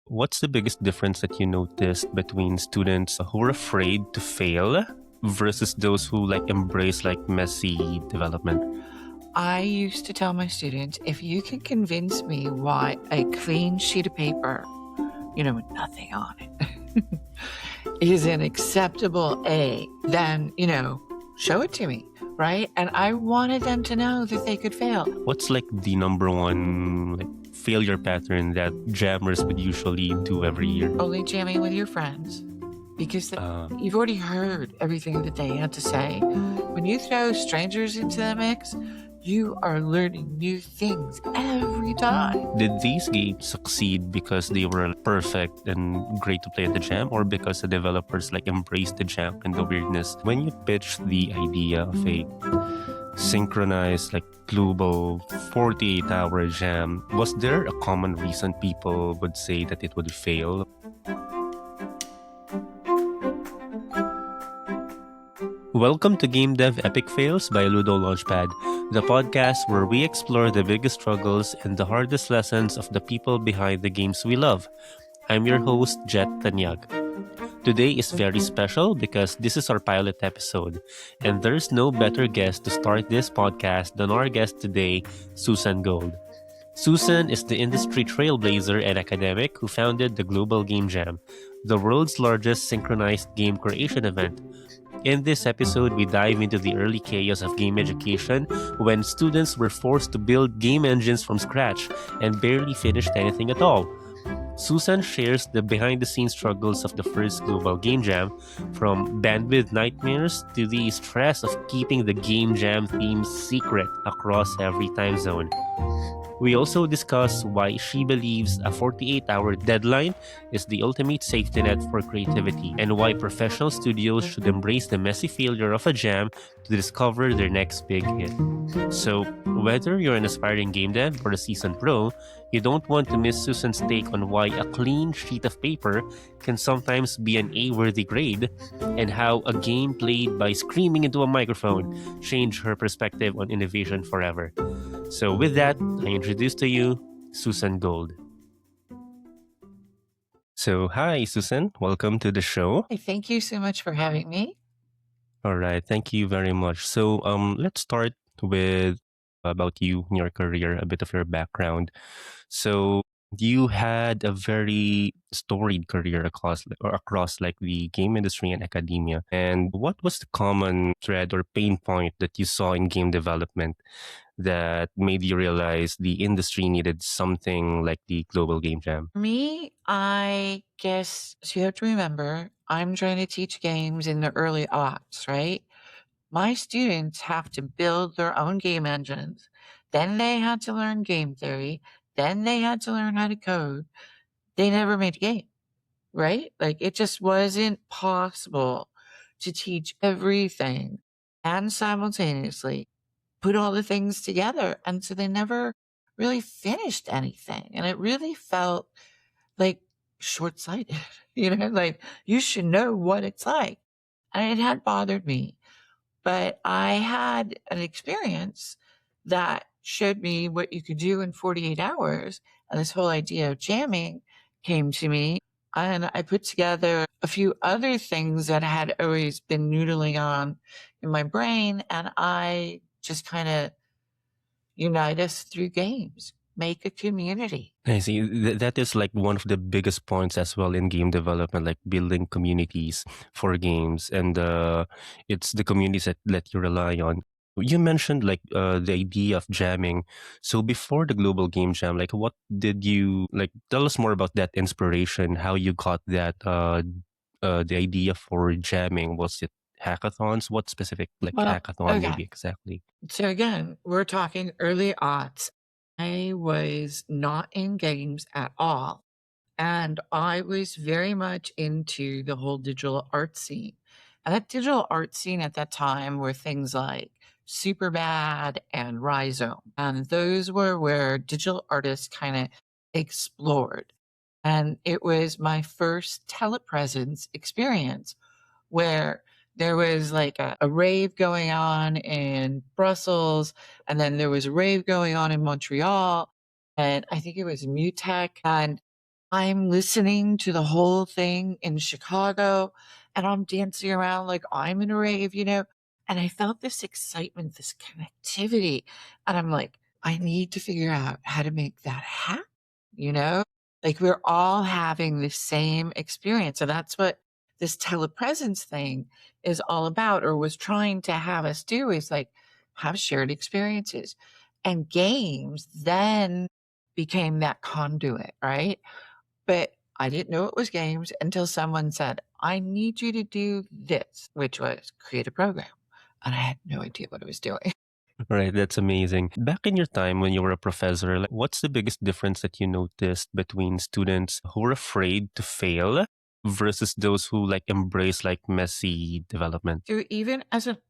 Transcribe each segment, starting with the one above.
what's the biggest difference that you noticed between students who are afraid to fail versus those who embrace messy development? I used to tell my students, if you can convince me why a clean sheet of paper, with nothing on it, is an acceptable A, then, show it to me, right? And I wanted them to know that they could fail. What's the number one failure pattern that jammers would usually do every year? Only jamming with your friends. Because Uh, you've already heard everything that they had to say. When you throw strangers into the mix, you are learning new things every time. did these games succeed because they were perfect and great to play at the jam, or because the developers embraced the jam and the weirdness? When you pitched the idea of a synchronized global 48-hour jam, was there a common reason people would say that it would fail? Welcome to Game Dev Epic Fails by Ludo Launchpad, the podcast where we explore the biggest struggles and the hardest lessons of the people behind the games we love. I'm your host, Jet Tanyag. Today is very special because this is our pilot episode, and there's no better guest to start this podcast than our guest today, Susan Gold. Susan is the industry trailblazer and academic who founded the Global Game Jam, the world's largest synchronized game creation event. In this episode, we dive into the early chaos of game education when students were forced to build game engines from scratch and barely finished anything at all. Susan shares the behind-the-scenes struggles of the first Global Game Jam, from bandwidth nightmares to the stress of keeping the Game Jam theme secret across every time zone. We also discuss why she believes a 48-hour deadline is the ultimate safety net for creativity, and why professional studios should embrace the messy failure of a jam to discover their next big hit. So, whether you're an aspiring game dev or a seasoned pro, you don't want to miss Susan's take on why a clean sheet of paper can sometimes be an A-worthy grade, and how a game played by screaming into a microphone changed her perspective on innovation forever. So with that, I introduce to you Susan Gold. So hi, Susan. Welcome to the show. Hey, thank you so much for having me. All right, thank you very much. So let's start with about you and your career, a bit of your background. So you had a very storied career across the game industry and academia. And what was the common thread or pain point that you saw in game development that made you realize the industry needed something like the Global Game Jam? For me, I guess so you have to remember, I'm trying to teach games in the early aughts, right? My students have to build their own game engines. Then they had to learn game theory. Then they had to learn how to code. They never made a game, right? It just wasn't possible to teach everything and simultaneously put all the things together. And so they never really finished anything. And it really felt like short-sighted, you should know what it's like. And it had bothered me. But I had an experience that showed me what you could do in 48 hours. And this whole idea of jamming came to me. And I put together a few other things that had always been noodling on in my brain. And I just kind of unite us through games, make a community. I see. That is one of the biggest points as well in game development, building communities for games, and it's the communities that you rely on. You mentioned the idea of jamming. So before the Global Game Jam, what did you tell us more about that inspiration? How you got that the idea for jamming? Was it hackathons? What specific Well, hackathon maybe okay. exactly? So again, we're talking early aughts. I was not in games at all. And I was very much into the whole digital art scene. And that digital art scene at that time were things like Superbad and Rhizome. And those were where digital artists kind of explored. And it was my first telepresence experience where there was a rave going on in Brussels, and then there was a rave going on in Montreal, and I think it was Mutech. And I'm listening to the whole thing in Chicago and I'm dancing around like I'm in a rave. And I felt this excitement, this connectivity. And I'm like, I need to figure out how to make that happen, you know? Like we're all having the same experience. And that's what this telepresence thing is all about, or was trying to have us do, is like have shared experiences. And games then became that conduit, right? But I didn't know it was games until someone said, I need you to do this, which was create a program. And I had no idea what I was doing. Right, that's amazing. Back in your time when you were a professor, like, what's the biggest difference that you noticed between students who were afraid to fail versus those who like embrace like messy development? So even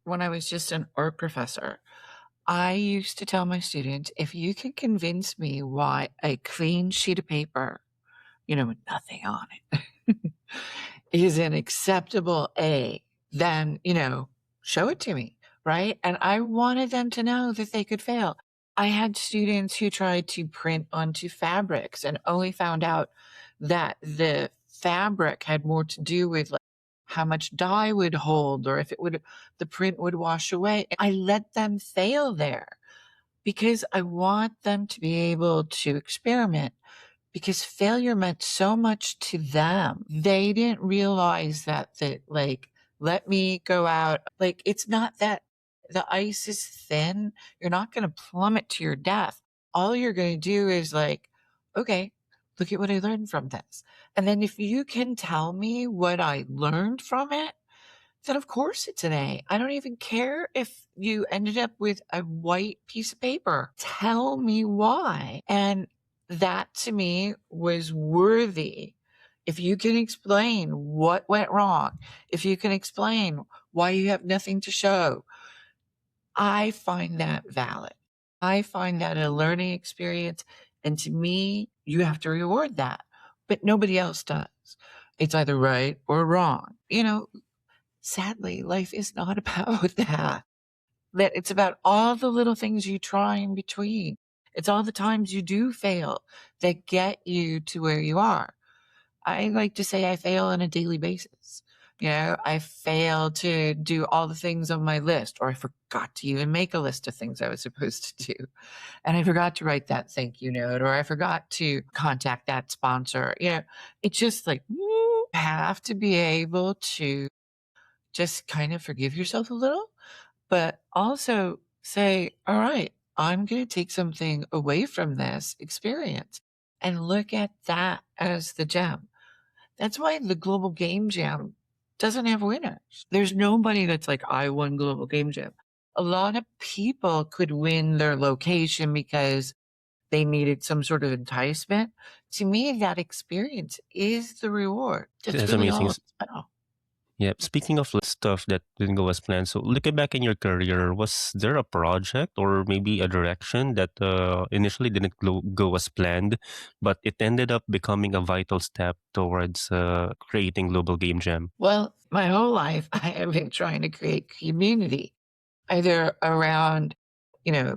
when I was just an art professor, I used to tell my students, if you can convince me why a clean sheet of paper, with nothing on it, is an acceptable A, then, show it to me, right? And I wanted them to know that they could fail. I had students who tried to print onto fabrics and only found out that the fabric had more to do with like how much dye would hold, or if the print would wash away. I let them fail there because I want them to be able to experiment, because failure meant so much to them. They didn't realize that like, let me go out. Like, it's not that the ice is thin. You're not going to plummet to your death. All you're going to do is like, okay, look at what I learned from this. And then if you can tell me what I learned from it, then of course it's an A. I don't even care if you ended up with a white piece of paper. Tell me why. And that to me was worthy. If you can explain what went wrong, if you can explain why you have nothing to show, I find that valid. I find that a learning experience. And to me, you have to reward that, but nobody else does. It's either right or wrong. Sadly, life is not about that. That it's about all the little things you try in between. It's all the times you do fail that get you to where you are. I like to say I fail on a daily basis. I fail to do all the things on my list, or I forgot to even make a list of things I was supposed to do. And I forgot to write that thank you note, or I forgot to contact that sponsor. It's just like, you have to be able to just kind of forgive yourself a little, but also say, all right, I'm going to take something away from this experience and look at that as the gem. That's why the Global Game Jam doesn't have winners. There's nobody that's like, I won Global Game Jam. A lot of people could win their location because they needed some sort of enticement. To me, that experience is the reward. That's That's really amazing. all it's about. Yeah. Speaking of like stuff that didn't go as planned, so looking back in your career, was there a project or maybe a direction that initially didn't go as planned, but it ended up becoming a vital step towards creating Global Game Jam? Well, my whole life, I have been trying to create community, either around,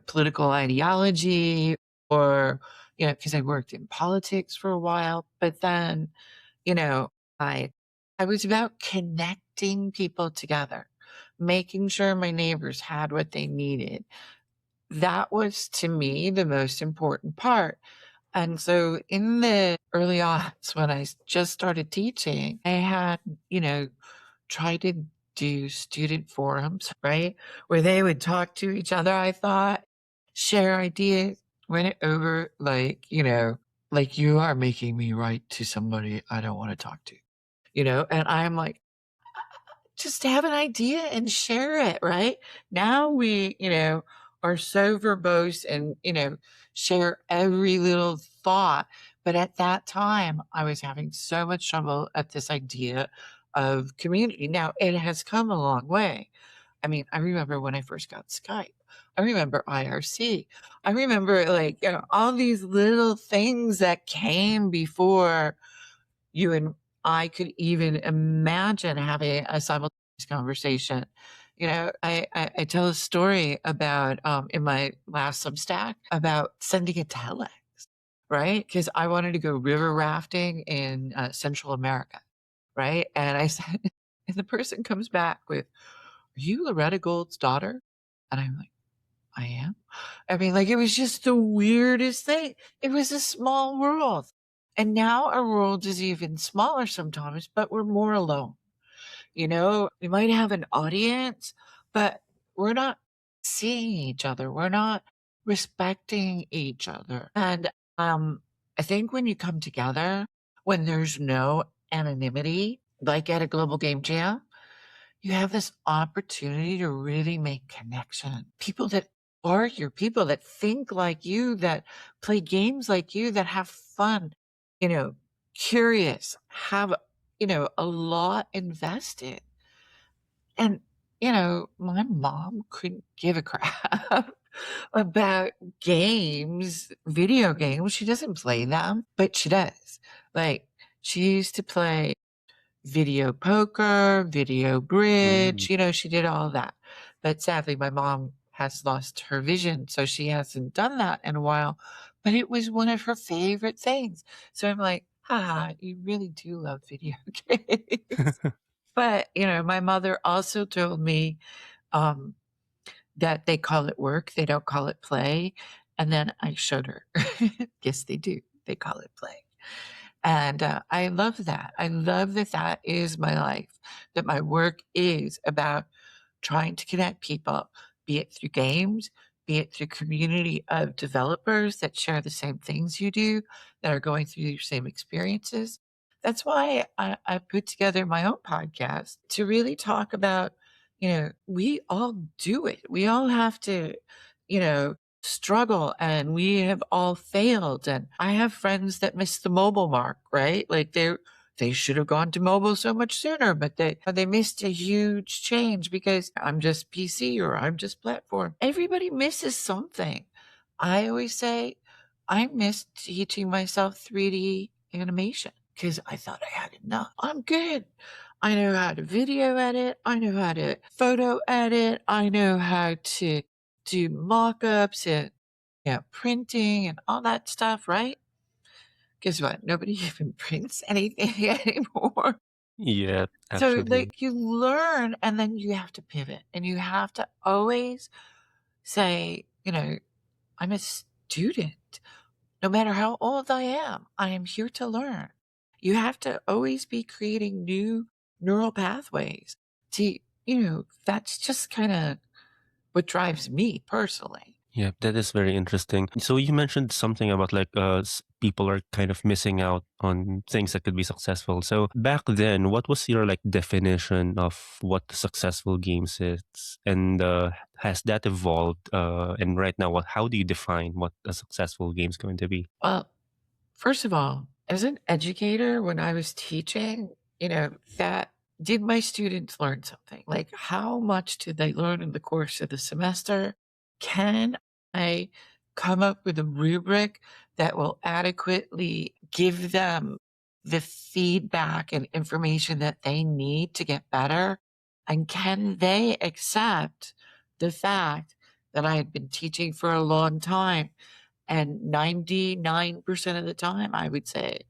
political ideology, or, because I worked in politics for a while, but then, you know, I, I was about connecting people together, making sure my neighbors had what they needed. That was to me the most important part. And so in the early aughts, when I just started teaching, I had, you know, tried to do student forums, right? Where they would talk to each other, I thought, share ideas, win it over like you are making me write to somebody I don't want to talk to, and I'm like, just have an idea and share it, right? Now we, are so verbose and, share every little thought. But at that time, I was having so much trouble at this idea of community. Now, it has come a long way. I mean, I remember when I first got Skype. I remember IRC. I remember all these little things that came before you and I could even imagine having a simultaneous conversation. I tell a story about in my last Substack about sending a telex, right? Because I wanted to go river rafting in Central America, right? And I said, and the person comes back with, "Are you Loretta Gold's daughter?" And I'm like, "I am." I mean, like, it was just the weirdest thing. It was a small world. And now our world is even smaller sometimes, but we're more alone. You know, we might have an audience, but we're not seeing each other. We're not respecting each other. And I think when you come together, when there's no anonymity, like at a global game jam, you have this opportunity to really make connection. People that argue, people that think like you, that play games like you, that have fun, you know, curious, have, a lot invested. And, my mom couldn't give a crap about games, video games. She doesn't play them, but she does. Like, she used to play video poker, video Mm. bridge, she did all that. But sadly, my mom has lost her vision, so she hasn't done that in a while. But it was one of her favorite things. So I'm like, haha, you really do love video games. But, my mother also told me um, that they call it work, they don't call it play. And then I showed her, yes, they do. They call it play. And I love that. I love that that is my life, that my work is about trying to connect people, be it through games, be it through community of developers that share the same things you do, that are going through your same experiences. That's why I put together my own podcast to really talk about, we all do it. We all have to, struggle, and we have all failed. And I have friends that missed the mobile mark, right? Like they should have gone to mobile so much sooner, but they missed a huge change because I'm just PC or I'm just platform. Everybody misses something. I always say I missed teaching myself 3D animation because I thought I had enough. I'm good. I know how to video edit. I know how to photo edit. I know how to do mock-ups and printing and all that stuff, right? Guess what? Nobody even prints anything anymore. Yeah, So, actually. like, you learn and then you have to pivot and you have to always say, I'm a student. No matter how old I am, I am here to learn. You have to always be creating new neural pathways to, that's just kind of what drives me personally. Yeah, that is very interesting. So you mentioned something about like people are kind of missing out on things that could be successful. So back then, what was your like definition of what successful games is, and has that evolved? And right now, what how do you define what a successful game is going to be? Well, first of all, as an educator, when I was teaching, that did my students learn something? Like, how much did they learn in the course of the semester? Can I come up with a rubric that will adequately give them the feedback and information that they need to get better? And can they accept the fact that I had been teaching for a long time? And 99% of the time, I would say,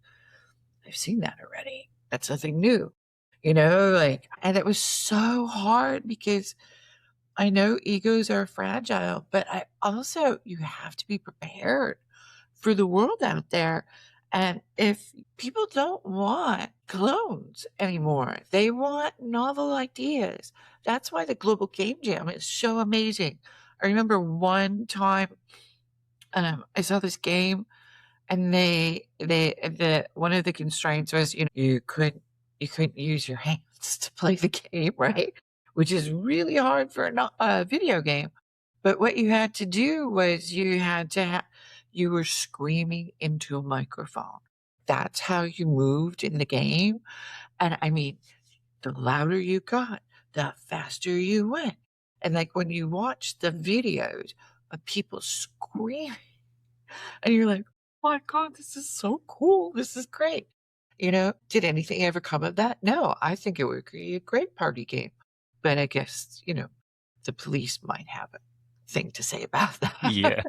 I've seen that already. That's nothing new. Like, and it was so hard because I know egos are fragile, but I also, you have to be prepared for the world out there. And if people don't want clones anymore, they want novel ideas. That's why the Global Game Jam is so amazing. I remember one time I saw this game and the one of the constraints was, you couldn't use your hands to play the game, right? Which is really hard for a video game. But what you had to do was you were screaming into a microphone. That's how you moved in the game. And I mean, the louder you got, the faster you went. And like when you watch the videos of people screaming and you're like, "Oh my God, this is so cool. This is great." Did anything ever come of that? No, I think it would be a great party game. But I guess, the police might have thing to say about that. Yeah.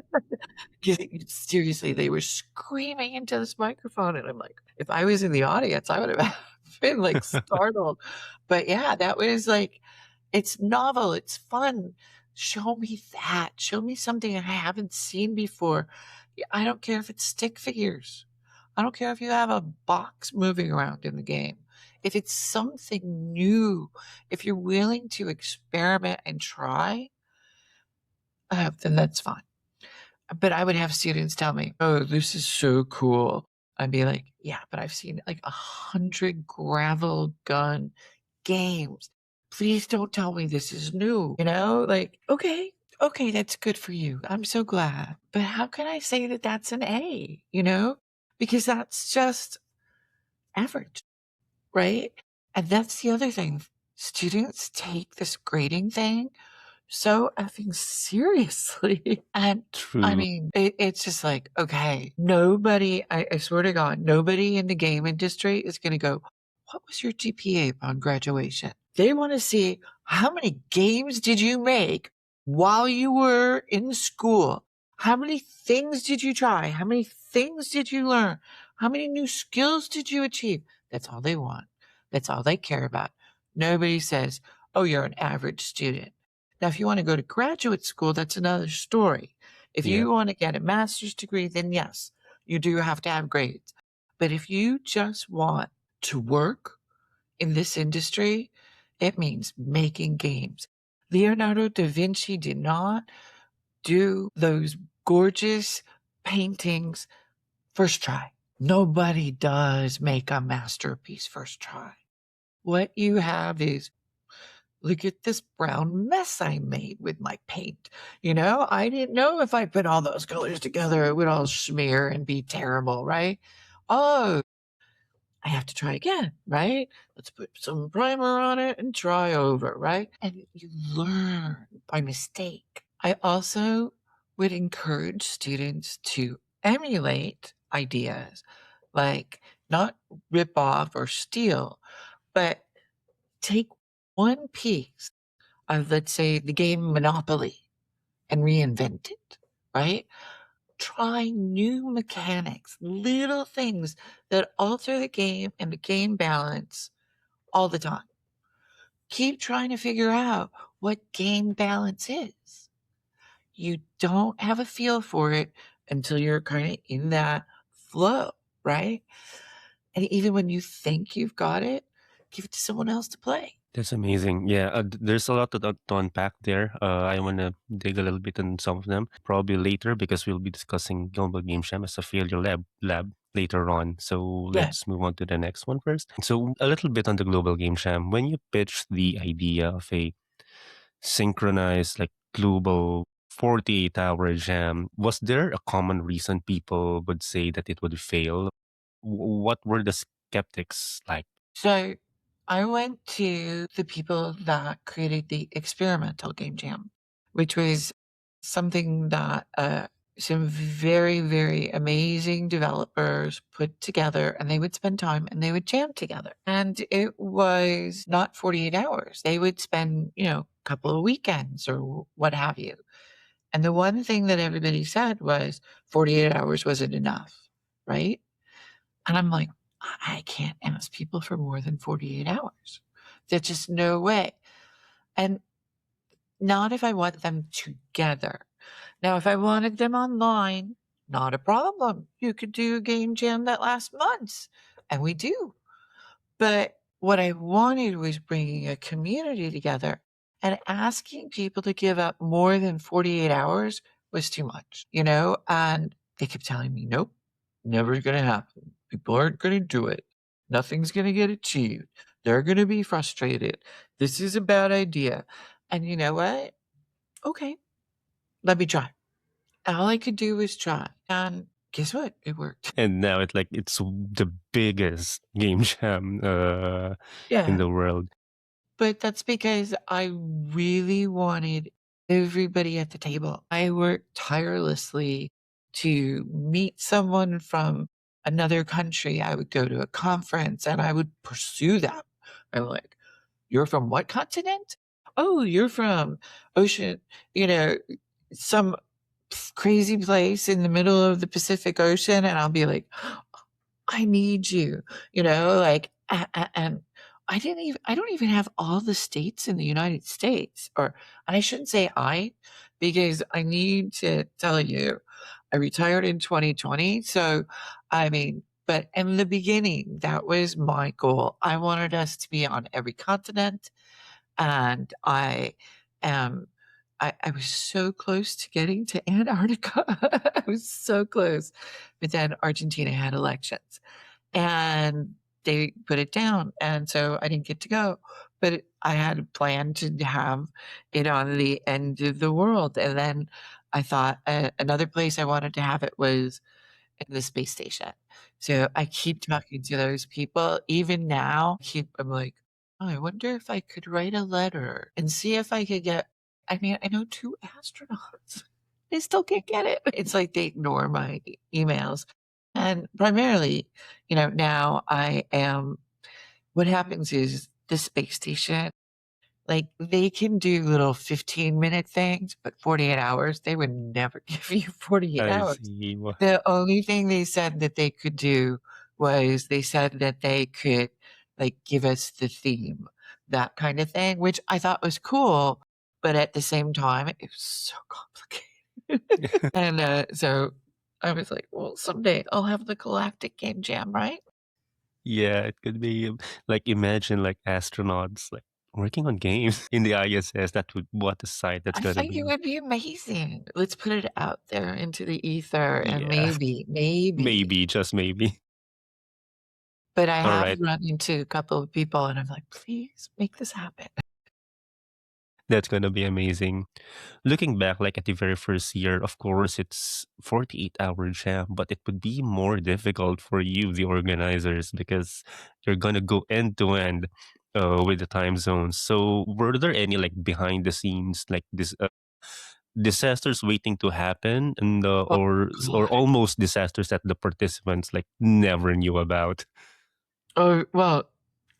Seriously, they were screaming into this microphone, and I'm like, if I was in the audience, I would have been like startled. But yeah, that was like, it's novel, it's fun. Show me that. Show me something I haven't seen before. I don't care if it's stick figures. I don't care if you have a box moving around in the game. If it's something new, if you're willing to experiment and try, then that's fine. But I would have students tell me, "Oh, this is so cool." I'd be like, "Yeah, but I've seen like 100 gravel gun games. Please don't tell me this is new." You know, like, okay, okay, that's good for you. I'm so glad. But how can I say that that's an A, you know? Because that's just average, right? And that's the other thing. Students take this grading thing so effing seriously. And I True. mean, it's just like, okay, nobody, I swear to God, nobody in the game industry is going to go, what was your GPA upon graduation? They want to see how many games did you make while you were in school? How many things did you try? How many things did you learn? How many new skills did you achieve? That's all they want. That's all they care about. Nobody says, oh, you're an average student. Now, if you want to go to graduate school, that's another story. If Yeah. you want to get a master's degree, then yes, you do have to have grades. But if you just want to work in this industry, it means making games. Leonardo da Vinci did not do those gorgeous paintings first try. Nobody does make a masterpiece first try. What you have is, look at this brown mess I made with my paint. You know, I didn't know if I put all those colors together, it would all smear and be terrible, right? Oh, I have to try again, right? Let's put some primer on it and try over, right? And you learn by mistake. I also would encourage students to emulate ideas, like not rip off or steal, but take one piece of, let's say, the game Monopoly and reinvent it, right? Try new mechanics, little things that alter the game and the game balance all the time. Keep trying to figure out what game balance is. You don't have a feel for it until you're kind of in that flow, right? And even when you think you've got it, give it to someone else to play. That's amazing. Yeah, there's a lot to unpack there. I want to dig a little bit on some of them, probably later, because we'll be discussing Global Game Jam as a failure lab later on. So Yeah. let's move on to the next one first. So a little bit on the Global Game Jam. When you pitched the idea of a synchronized, like global 48-hour jam, was there a common reason people would say that it would fail? What were the skeptics like? So I went to the people that created the experimental game jam, which was something that some very, very amazing developers put together, and they would spend time and they would jam together. And it was not 48 hours. They would spend, you know, a couple of weekends or what have you. And the one thing that everybody said was 48 hours wasn't enough, right? And I'm like, I can't ask people for more than 48 hours. There's just no way. And not if I want them together. Now, if I wanted them online, not a problem. You could do a game jam that lasts months, and we do. But what I wanted was bringing a community together, and asking people to give up more than 48 hours was too much, you know? And they kept telling me, nope, never going to happen. People aren't going to do it. Nothing's going to get achieved. They're going to be frustrated. This is a bad idea. And you know what? Okay, let me try. All I could do was try. And guess what? It worked. And now it's the biggest game jam in Yeah. the world. But that's because I really wanted everybody at the table. I worked tirelessly to meet someone from another country. I would go to a conference and I would pursue them. I'm like, you're from what continent? Oh, you're from Ocean, you know, some crazy place in the middle of the Pacific Ocean, and I'll be like, I need you, like, and I don't even have all the states in the United States, and I shouldn't say because I need to tell you, I retired in 2020. So, I mean, but in the beginning, that was my goal. I wanted us to be on every continent, and am I was so close to getting to Antarctica. I was so close, but then Argentina had elections, and they put it down, and so I didn't get to go, but I had planned to have it on the end of the world, and then I thought, another place I wanted to have it was in the space station. So I keep talking to those people. Even now, I'm like, "Oh, I wonder if I could write a letter and see if I could get." I mean, I know 2 astronauts. They still can't get it. It's like they ignore my emails. And primarily, now I am what happens is the space station, like, they can do little 15-minute things, but 48 hours, they would never give you 48 I hours. see. The only thing they said that they could do was they said that they could, like, give us the theme, that kind of thing, which I thought was cool, but at the same time, it was so complicated. And, so I was like, "Well, someday I'll have the galactic game jam, right?" Yeah, it could be like imagine like astronauts like working on games in the ISS. That would what a sight that's I gonna think it be. would be amazing. Let's put it out there into the ether and Yeah, maybe. maybe just maybe. But I All have right, run into a couple of people and I'm like, "Please make this happen." that's gonna be amazing. Looking back, like at the very first year, of course, it's 48-hour jam, but it would be more difficult for you, the organizers, because you're gonna go end to end with the time zones. So, were there any like behind the scenes, like this disasters waiting to happen, and Oh or god. almost disasters that the participants like never knew about? Oh, well,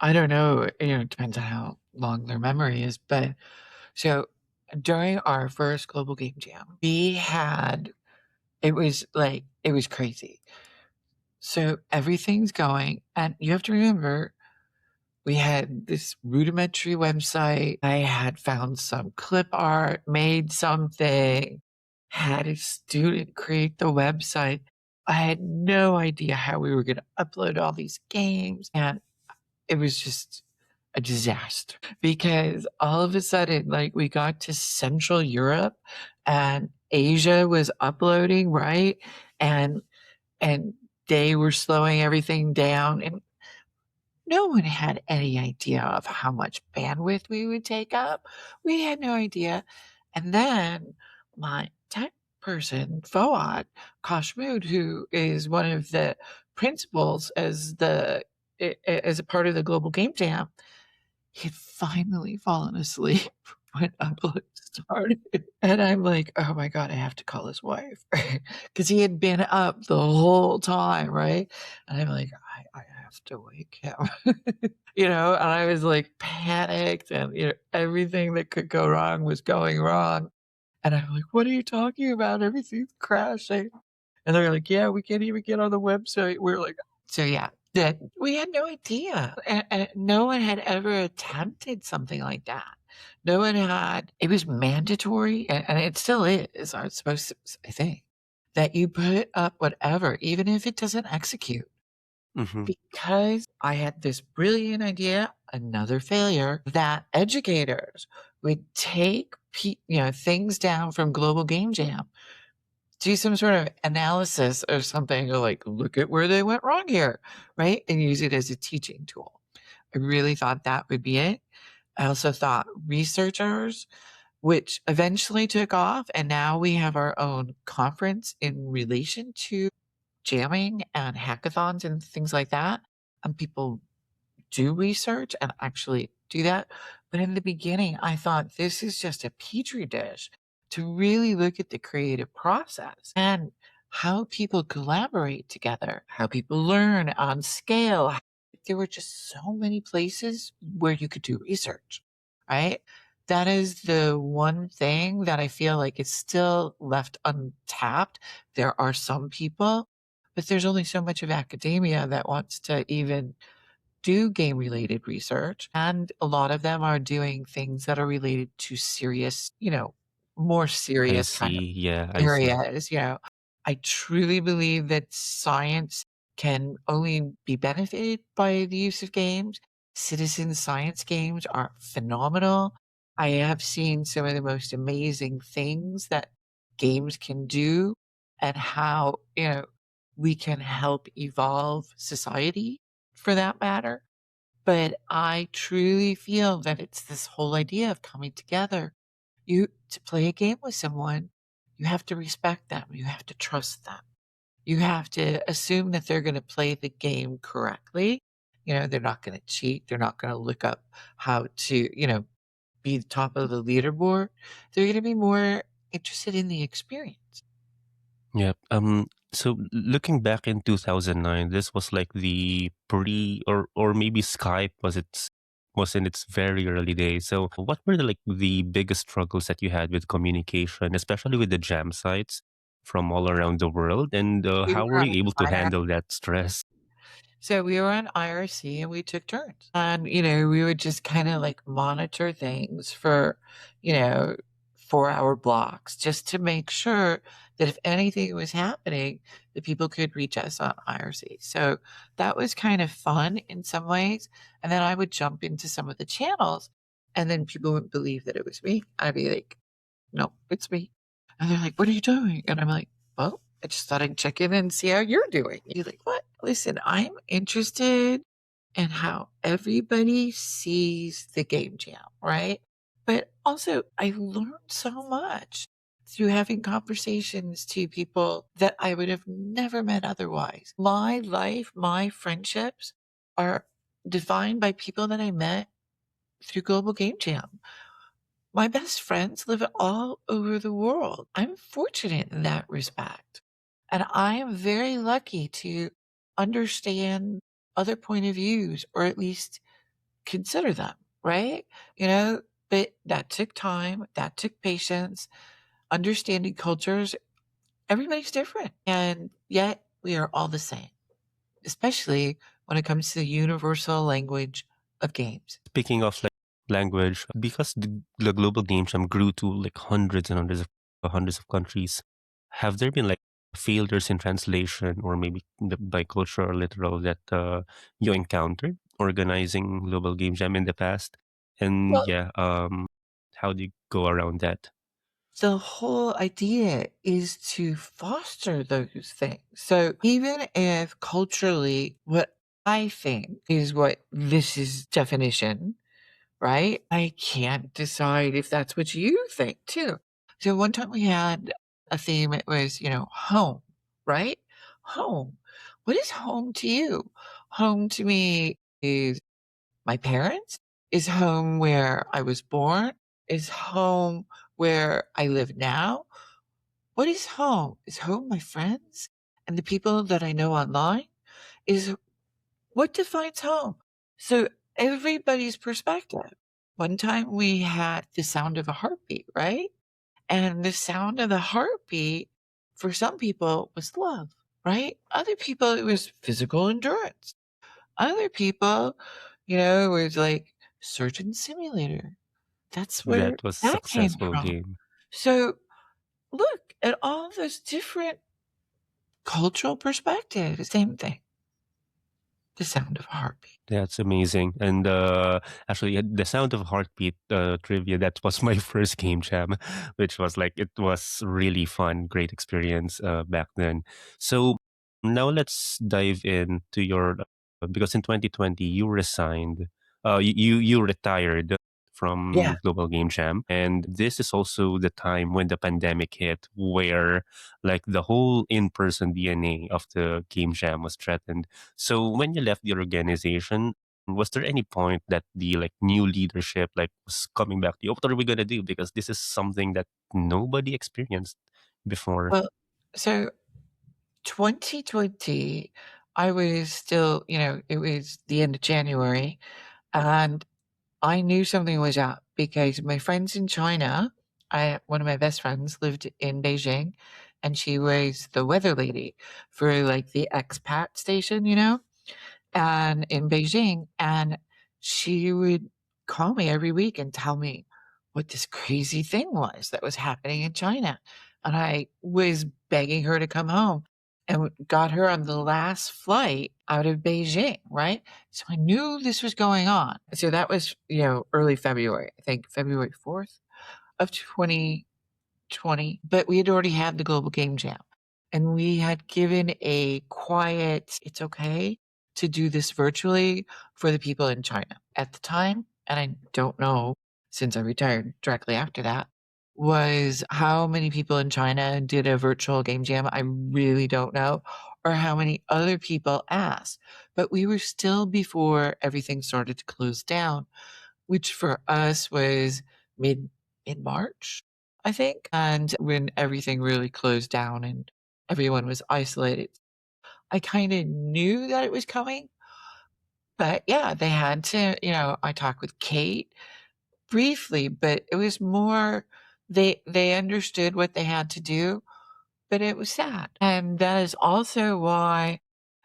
I don't know, it depends on how long their memory is, but so during our first Global Game Jam, we had it was crazy. So everything's going, and you have to remember we had this rudimentary website. I had found some clip art, made something, had a student create the website. I had no idea how we were going to upload all these games. And it was just a disaster because all of a sudden, like, we got to Central Europe and Asia was uploading, right? And, and they were slowing everything down. And no one had any idea of how much bandwidth we would take up. We had no idea. And then my tech person, Fouad Kashmood, who is one of the principals as a part of the Global Game Jam, he had finally fallen asleep when upload started. And I'm like, "Oh my god, I have to call his wife," because he had been up the whole time, right? And I'm like, "I have to wake him." And I was, like, panicked and, everything that could go wrong was going wrong. And I'm like, "What are you talking about? Everything's crashing." And they're like, "Yeah, we can't even get on the website." We're like, so yeah, that we had no idea, and no one had ever attempted something like that. No one had. It was mandatory, and it still is. I was supposed to, I think, that you put up whatever, even if it doesn't execute. Hmm. Because I had this brilliant idea, another failure, that educators would take things down from Global Game Jam, do some sort of analysis or something, or like, look at where they went wrong here, right? And use it as a teaching tool. I really thought that would be it. I also thought researchers, which eventually took off, and now we have our own conference in relation to jamming and hackathons and things like that. And people do research and actually do that. But in the beginning, I thought this is just a petri dish to really look at the creative process and how people collaborate together, how people learn on scale. There were just so many places where you could do research, right? That is the one thing that I feel like is still left untapped. There are some people, but there's only so much of academia that wants to even do game related research. And a lot of them are doing things that are related to serious, more I serious kind of see. Yeah, I see. areas. I truly believe that science can only be benefited by the use of games. Citizen science games are phenomenal. I have seen some of the most amazing things that games can do and how, we can help evolve society for that matter. But I truly feel that it's this whole idea of coming together. To play a game with someone, you have to respect them. You have to trust them. You have to assume that they're going to play the game correctly. They're not going to cheat. They're not going to look up how to, be the top of the leaderboard. They're going to be more interested in the experience. Yep. So looking back in 2009, this was like the pre or maybe Skype was in its very early days. So what were the biggest struggles that you had with communication, especially with the jam sites from all around the world, and We how were were on you able to fire. handle that stress? So we were on IRC and we took turns. And, we would just kind of like monitor things for, you know, 4-hour blocks just to make sure that if anything was happening, that people could reach us on IRC. So that was kind of fun in some ways. And then I would jump into some of the channels and then people wouldn't believe that it was me. I'd be like, no, it's me. And they're like, what are you doing? And I'm like, well, I just thought I'd check in and see how you're doing. You're like, what? Listen, I'm interested in how everybody sees the game jam, right? But also, I learned so much through having conversations to people that I would have never met otherwise. My life, my friendships are defined by people that I met through Global Game Jam. My best friends live all over the world. I'm fortunate in that respect. And I am very lucky to understand other point of views or at least consider them, right? But that took time, that took patience, understanding cultures. Everybody's different. And yet we are all the same, especially when it comes to the universal language of games. Speaking of language, because the global game jam grew to like hundreds of countries, have there been like failures in translation or maybe the bicultural or literal that you encountered organizing global game jam in the past? And Well, yeah, how do you go around that? the whole idea is to foster those things. So even if culturally what I think is what this is definition, right? I can't decide if that's what you think too. So one time we had a theme, it was, home, right? Home. What is home to you? Home to me is my parents, is home where I was born, is home where I live now. What is home? Is home my friends and the people that I know online? Is what defines home? So everybody's perspective. One time we had the sound of a heartbeat, right? And the sound of the heartbeat for some people was love, right? Other people, it was physical endurance. Other people, it was like Surgeon Simulator. That's where That was that came successful from. game. So look at all those different cultural perspectives. Same thing. The sound of a heartbeat. That's amazing. And actually, the sound of heartbeat trivia, that was my first game jam, which was like, it was really fun, great experience back then. So now let's dive into because in 2020, you resigned, you retired Yeah. from Global Game Jam. And this is also the time when the pandemic hit, where like the whole in person DNA of the Game Jam was threatened. So when you left the organization, was there any point that the like new leadership like was coming back to you? What are we gonna do? Because this is something that nobody experienced before. Well, so 2020, I was still, it was the end of January, and I knew something was up because my friends in China, one of my best friends lived in Beijing, and she was the weather lady for like the expat station, and in Beijing, and she would call me every week and tell me what this crazy thing was that was happening in China. And I was begging her to come home and got her on the last flight out of Beijing, right? So I knew this was going on. So that was, early February, I think February 4th of 2020, but we had already had the Global Game Jam. And we had given a quiet, it's okay to do this virtually for the people in China at the time. And I don't know, since I retired directly after that, was how many people in China did a virtual game jam. I really don't know, or how many other people asked. But we were still before everything started to close down, which for us was mid mid March, I think, and when everything really closed down and everyone was isolated. I kind of knew that it was coming, but yeah, they had to, I talked with Kate briefly, but it was more they understood what they had to do, but it was sad. And that is also why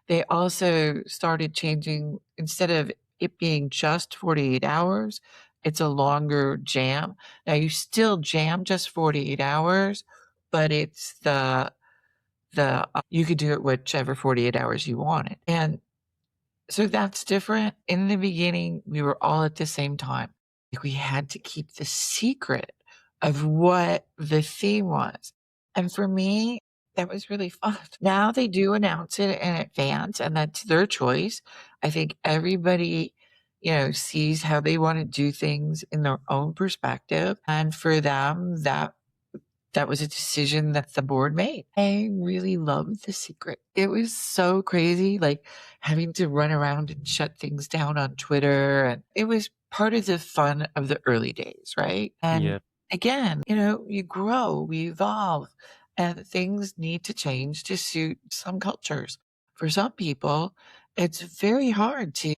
they also started changing instead of it being just 48 hours, it's a longer jam. Now you still jam just 48 hours, but it's you could do it whichever 48 hours you wanted. And so that's different. In the beginning, we were all at the same time. Like we had to keep the secret of what the theme was. And for me, that was really fun. Now they do announce it in advance, and that's their choice. I think everybody, sees how they want to do things in their own perspective. And for them, that was a decision that the board made. I really loved The Secret. It was so crazy, like having to run around and shut things down on Twitter. And it was part of the fun of the early days, right? And Yep. again, you grow, we evolve, and things need to change to suit some cultures. For some people, it's very hard to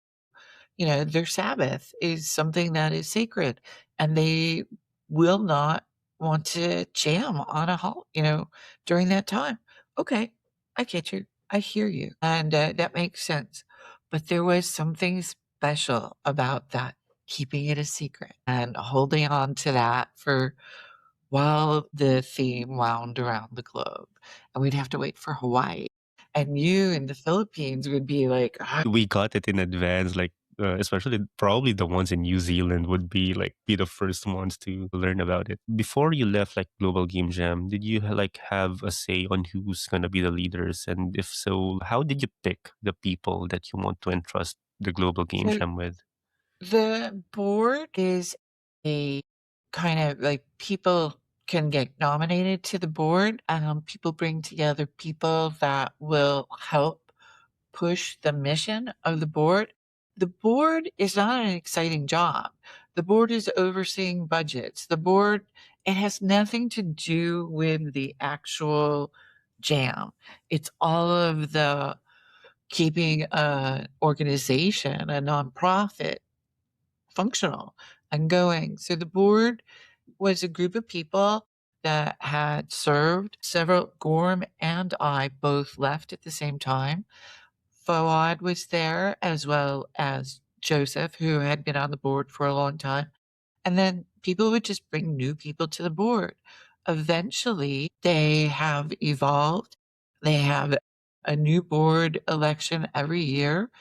their Sabbath is something that is sacred, and they will not want to jam on during that time. Okay, I get you. I hear you. And that makes sense. But there was something special about that, keeping it a secret and holding on to that for while the theme wound around the globe. And we'd have to wait for Hawaii. And you in the Philippines would be like, We got it in advance, like especially probably the ones in New Zealand would be the first ones to learn about it. Before you left like Global Game Jam, did you like have a say on who's gonna be the leaders? And if so, how did you pick the people that you want to entrust the Global Game so Jam with? the board is a kind of like people can get nominated to the board. People bring together people that will help push the mission of the board. The board is not an exciting job. The board is overseeing budgets. It has nothing to do with the actual jam. It's all of the keeping an organization, a nonprofit functional and going. So the board was a group of people that had served. Several, Gorm and I both left at the same time. Fawad was there as well as Joseph, who had been on the board for a long time. And then people would just bring new people to the board. Eventually, they have evolved. They have a new board election every year.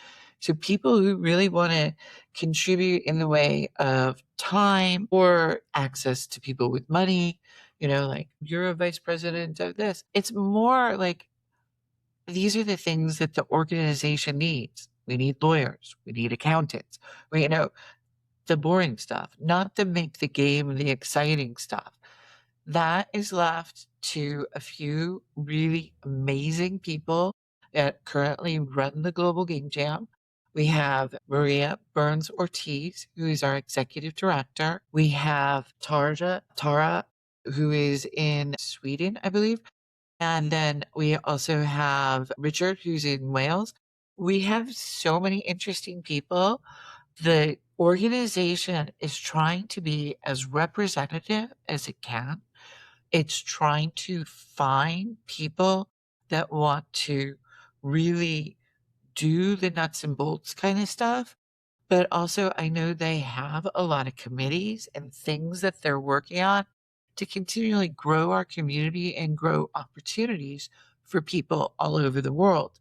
So people who really want to contribute in the way of time or access to people with money, like you're a vice president of this. It's more like these are the things that the organization needs. We need lawyers. We need accountants. The boring stuff, not to make the game the exciting stuff. That is left to a few really amazing people that currently run the Global Game Jam. We have Maria Burns Ortiz, who is our executive director. We have Tara, who is in Sweden, I believe. And then we also have Richard, who's in Wales. We have so many interesting people. The organization is trying to be as representative as it can. It's trying to find people that want to really do the nuts and bolts kind of stuff. But also, I know they have a lot of committees and things that they're working on to continually grow our community and grow opportunities for people all over the world.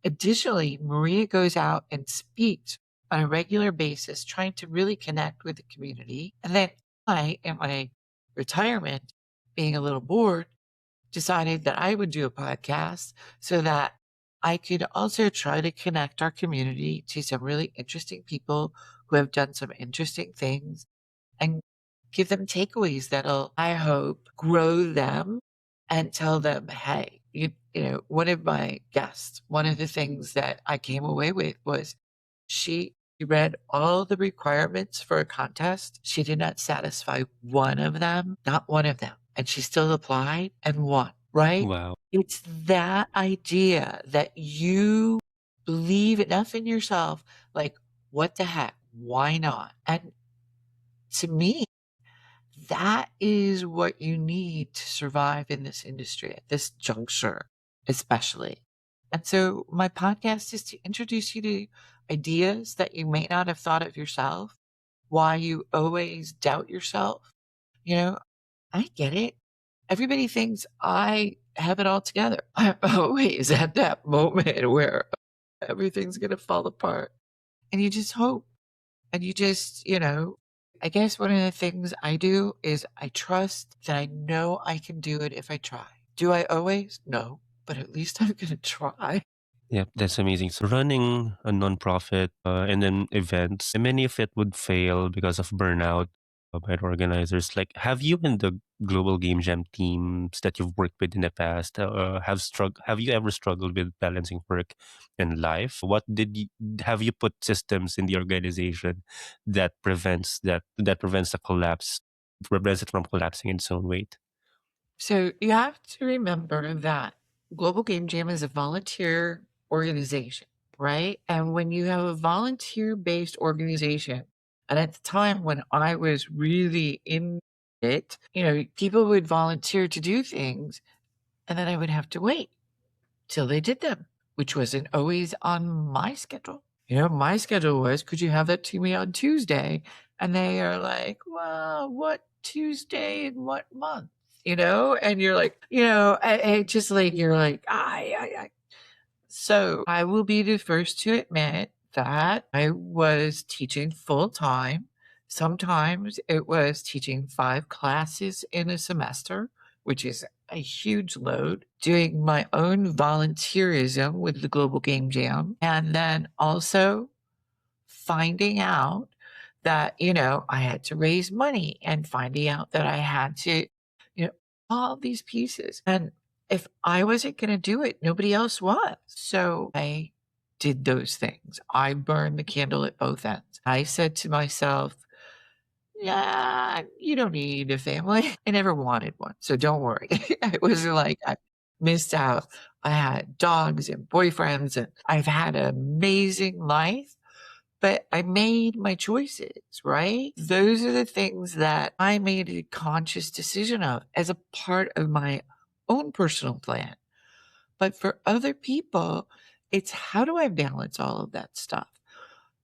Additionally, Maria goes out and speaks on a regular basis, trying to really connect with the community. And then I, in my retirement, being a little bored, decided that I would do a podcast so that I could also try to connect our community to some really interesting people who have done some interesting things and give them takeaways that'll, I hope, grow them and tell them, hey, one of my guests, one of the things that I came away with was she read all the requirements for a contest. She did not satisfy one of them, not one of them. And she still applied and won, right? Wow. It's that idea that you believe enough in yourself, like, what the heck? Why not? And to me, that is what you need to survive in this industry at this juncture, especially. And so my podcast is to introduce you to ideas that you may not have thought of yourself, why you always doubt yourself. You know, I get it. Everybody thinks I have it all together. I'm always at that moment where everything's going to fall apart. And you just hope. And you just, I guess one of the things I do is I trust that I know I can do it if I try. Do I always? No, but at least I'm going to try. Yep, that's amazing. So running a nonprofit and then events, many of it would fail because of burnout by the organizers. Like, have you and the Global Game Jam teams that you've worked with in the past have you ever struggled with balancing work and life? Have you put systems in the organization that prevents the collapse, prevents it from collapsing in its own weight? So you have to remember that Global Game Jam is a volunteer organization, right? And when you have a volunteer based organization, and at the time when I was really in it, people would volunteer to do things, and then I would have to wait till they did them, which wasn't always on my schedule. My schedule was, could you have that to me on Tuesday? And they are like, well, what Tuesday in what month? And you're like, just like, you're like, I. So I will be the first to admit that I was teaching full time. Sometimes it was teaching 5 classes in a semester, which is a huge load, doing my own volunteerism with the Global Game Jam, and then also finding out that, I had to raise money and finding out that I had to, all these pieces. And if I wasn't going to do it, nobody else was. So I did those things. I burned the candle at both ends. I said to myself, yeah, you don't need a family. I never wanted one. So don't worry. It was like I missed out. I had dogs and boyfriends, and I've had an amazing life, but I made my choices, right? Those are the things that I made a conscious decision of as a part of my own personal plan. But for other people, it's how do I balance all of that stuff?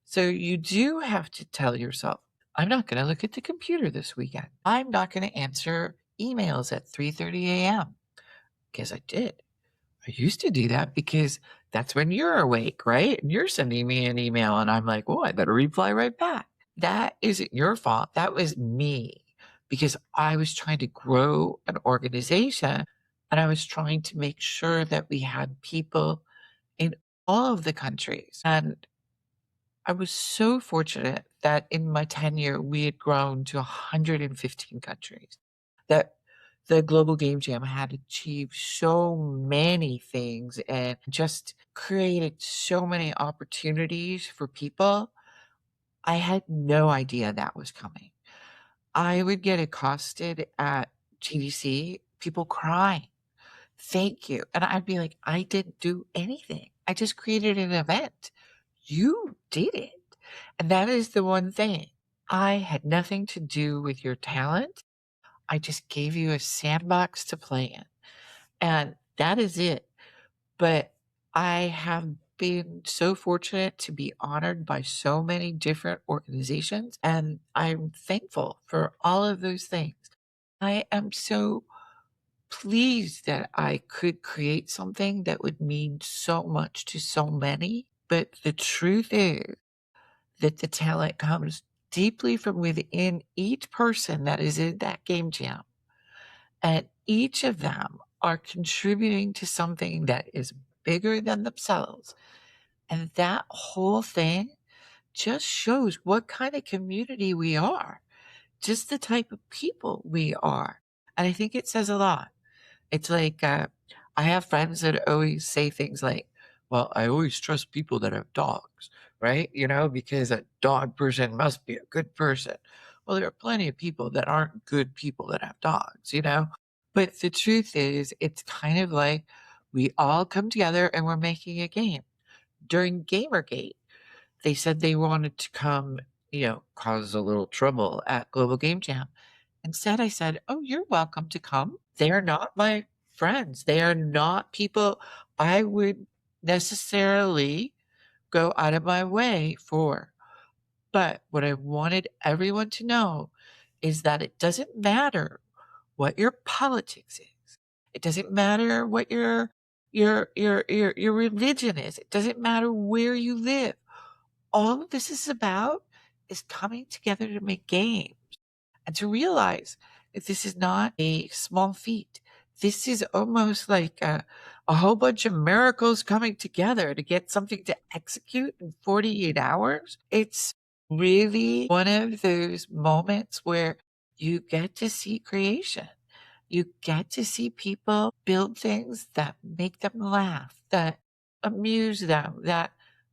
So you do have to tell yourself, I'm not going to look at the computer this weekend. I'm not going to answer emails at 3:30 a.m. because I did. I used to do that because that's when you're awake, right? And you're sending me an email and I'm like, oh, I better reply right back. That isn't your fault. That was me because I was trying to grow an organization and I was trying to make sure that we had people in all of the countries. And I was so fortunate that in my tenure, we had grown to 115 countries, that the Global Game Jam had achieved so many things and just created so many opportunities for people. I had no idea that was coming. I would get accosted at GDC, people crying, thank you. And I'd be like, I didn't do anything. I just created an event. You did it. And that is the one thing. I had nothing to do with your talent. I just gave you a sandbox to play in. And that is it. But I have been so fortunate to be honored by so many different organizations, and I'm thankful for all of those things. I am so pleased that I could create something that would mean so much to so many. But the truth is that the talent comes deeply from within each person that is in that game jam. And each of them are contributing to something that is bigger than themselves. And that whole thing just shows what kind of community we are, just the type of people we are. And I think it says a lot. It's like, I have friends that always say things like, well, I always trust people that have dogs, right? Because a dog person must be a good person. Well, there are plenty of people that aren't good people that have dogs. But the truth is, it's kind of like we all come together and we're making a game. During Gamergate, they said they wanted to come, cause a little trouble at Global Game Jam. Instead, I said, "Oh, you're welcome to come. They are not my friends. They are not people I would necessarily go out of my way for." But what I wanted everyone to know is that it doesn't matter what your politics is. It doesn't matter what your religion is. It doesn't matter where you live. All this is about is coming together to make games and to realize that this is not a small feat. This is almost like a whole bunch of miracles coming together to get something to execute in 48 hours. It's really one of those moments where you get to see creation. You get to see people build things that make them laugh, that amuse them, that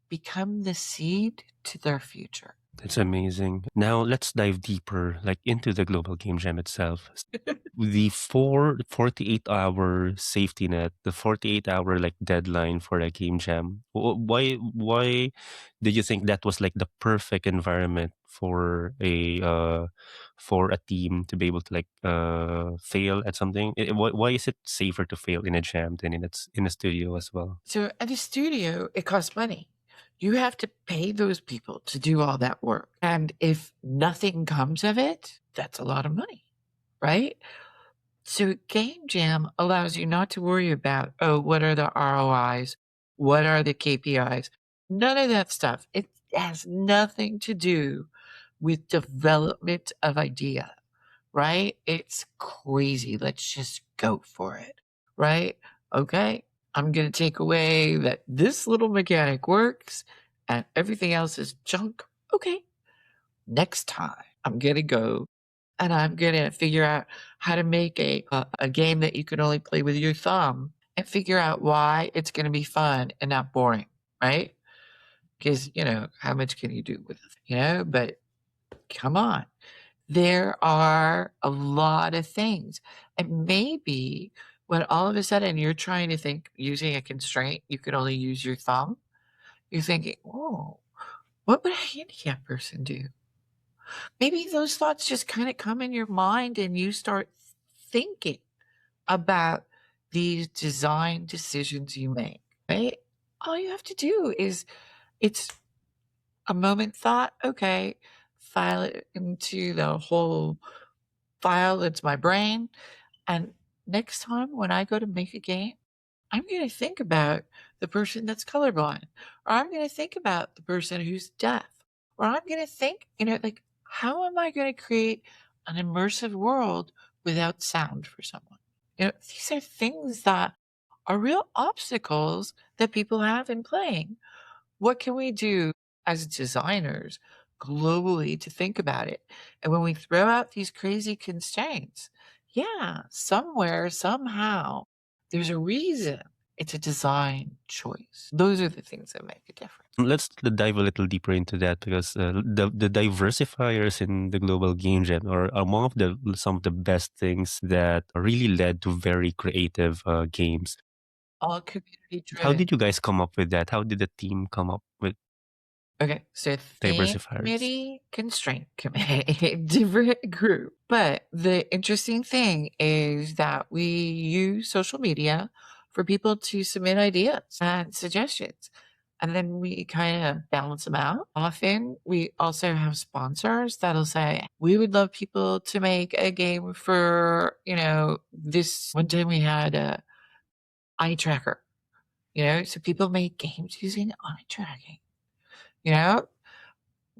become the seed to their future. It's amazing. Now let's dive deeper, like into the global game jam itself. The 48-hour safety net, the 48-hour like deadline for a game jam. Why did you think that was like the perfect environment for a team to be able to like fail at something? Why is it safer to fail in a jam than in a studio as well? So at a studio, it costs money. You have to pay those people to do all that work. And if nothing comes of it, that's a lot of money, right? So Game Jam allows you not to worry about, oh, what are the ROIs? What are the KPIs? None of that stuff. It has nothing to do with development of idea, right? It's crazy. Let's just go for it, right? Okay, I'm going to take away that this little mechanic works and everything else is junk. Okay, next time I'm going to go and I'm going to figure out how to make a game that you can only play with your thumb and figure out why it's going to be fun and not boring, right? Because, how much can you do with it, but come on. There are a lot of things. And maybe when all of a sudden you're trying to think using a constraint, you can only use your thumb, you're thinking, oh, what would a handicapped person do? Maybe those thoughts just kind of come in your mind and you start thinking about these design decisions you make, right? All you have to do is it's a moment thought, okay, file it into the whole file that's my brain. And next time when I go to make a game, I'm going to think about the person that's colorblind, or I'm going to think about the person who's deaf, or I'm going to think, like, how am I going to create an immersive world without sound for someone? These are things that are real obstacles that people have in playing. What can we do as designers globally to think about it? And when we throw out these crazy constraints, yeah, somewhere, somehow, there's a reason it's a design choice. Those are the things that make a difference. Let's dive a little deeper into that because the diversifiers in the global game jam are among of the some of the best things that really led to very creative games. All community How driven. did you guys come up with that? How did the team come up with? Okay, so theme Diversifiers. committee, constraint committee, different group. But the interesting thing is that we use social media for people to submit ideas and suggestions. And then we kind of balance them out. Often we also have sponsors that'll say, we would love people to make a game for, this one time we had a eye tracker, so people make games using eye tracking, you know,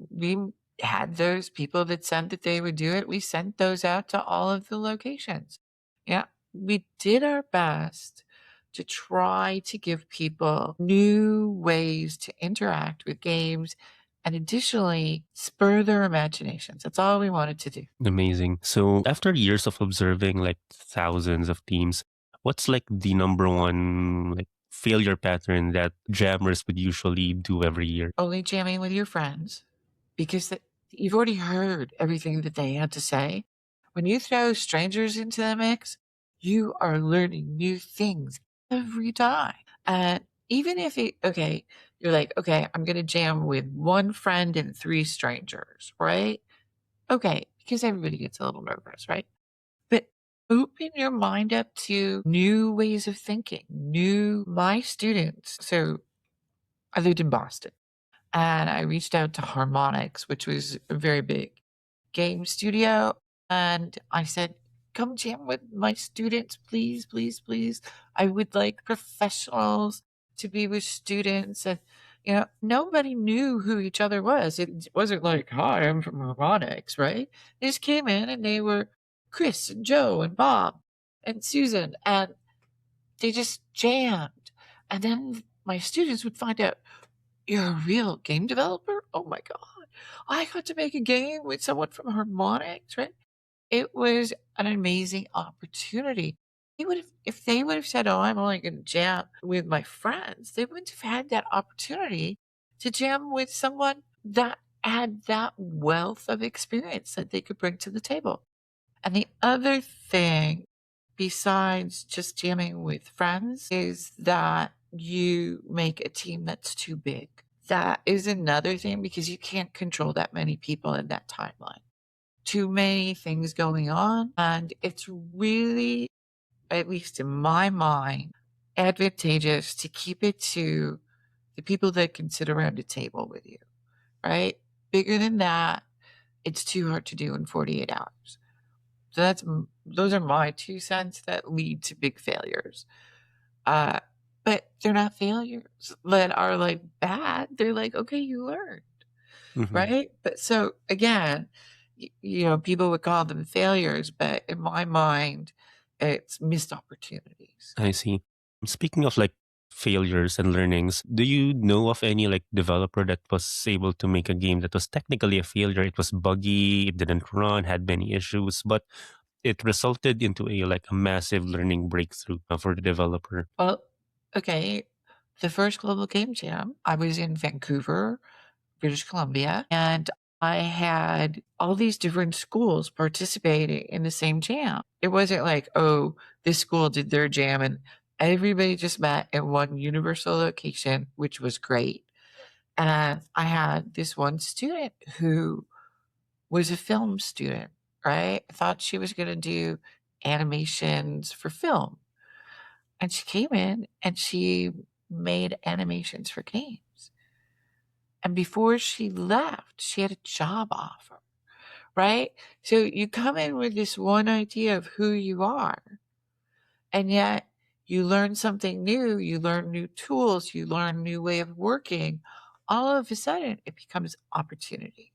we had those people that said that they would do it. We sent those out to all of the locations. Yeah, we did our best to try to give people new ways to interact with games and additionally spur their imaginations. That's all we wanted to do. Amazing. So after years of observing like thousands of teams, what's like the number one like failure pattern that jammers would usually do every year? Only jamming with your friends because you've already heard everything that they had to say. When you throw strangers into the mix, you are learning new things every time. And even if you're like, okay, I'm going to jam with one friend and three strangers, right? Okay, because everybody gets a little nervous, right? But open your mind up to new ways of thinking, my students. So I lived in Boston and I reached out to Harmonix, which was a very big game studio. And I said, come jam with my students, please, please, please. I would like professionals to be with students. And, nobody knew who each other was. It wasn't like, hi, I'm from Harmonix, right? They just came in and they were Chris and Joe and Bob and Susan. And they just jammed. And then my students would find out, you're a real game developer? Oh my God. I got to make a game with someone from Harmonix, right? It was an amazing opportunity. If they would have said, oh, I'm only going to jam with my friends, they wouldn't have had that opportunity to jam with someone that had that wealth of experience that they could bring to the table. And the other thing, besides just jamming with friends, is that you make a team that's too big. That is another thing because you can't control that many people in that timeline. Too many things going on. And it's really, at least in my mind, advantageous to keep it to the people that can sit around a table with you, right? Bigger than that, it's too hard to do in 48 hours. So those are my 2 cents that lead to big failures. Uh, but they're not failures that are like bad. They're like, okay, you learned, Hmm. right? But so again, people would call them failures, but in my mind, it's missed opportunities. I see. Speaking of like failures and learnings, do you know of any like developer that was able to make a game that was technically a failure? It was buggy, it didn't run, had many issues, but it resulted into a massive learning breakthrough for the developer. Well, okay, the first global game jam, I was in Vancouver, British Columbia, and I had all these different schools participating in the same jam. It wasn't like, oh, this school did their jam and everybody just met in one universal location, which was great. And I had this one student who was a film student, right? I thought she was going to do animations for film. And she came in and she made animations for games. And before she left, she had a job offer, right? So you come in with this one idea of who you are, and yet you learn something new, you learn new tools, you learn a new way of working. All of a sudden, it becomes opportunity,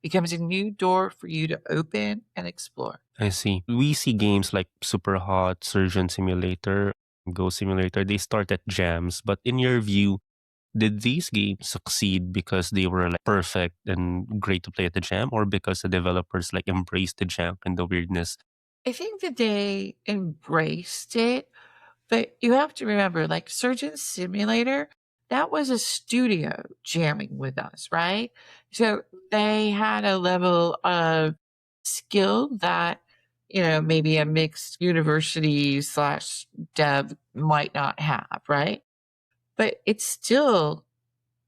becomes a new door for you to open and explore. I see. We see games like Super Hot, Surgeon Simulator, Go Simulator, they start at jams, but in your view, did these games succeed because they were like perfect and great to play at the jam, or because the developers like embraced the jam and the weirdness? I think that they embraced it. But you have to remember, like Surgeon Simulator, that was a studio jamming with us, right? So they had a level of skill that, maybe a mixed university slash dev might not have, right? But it's still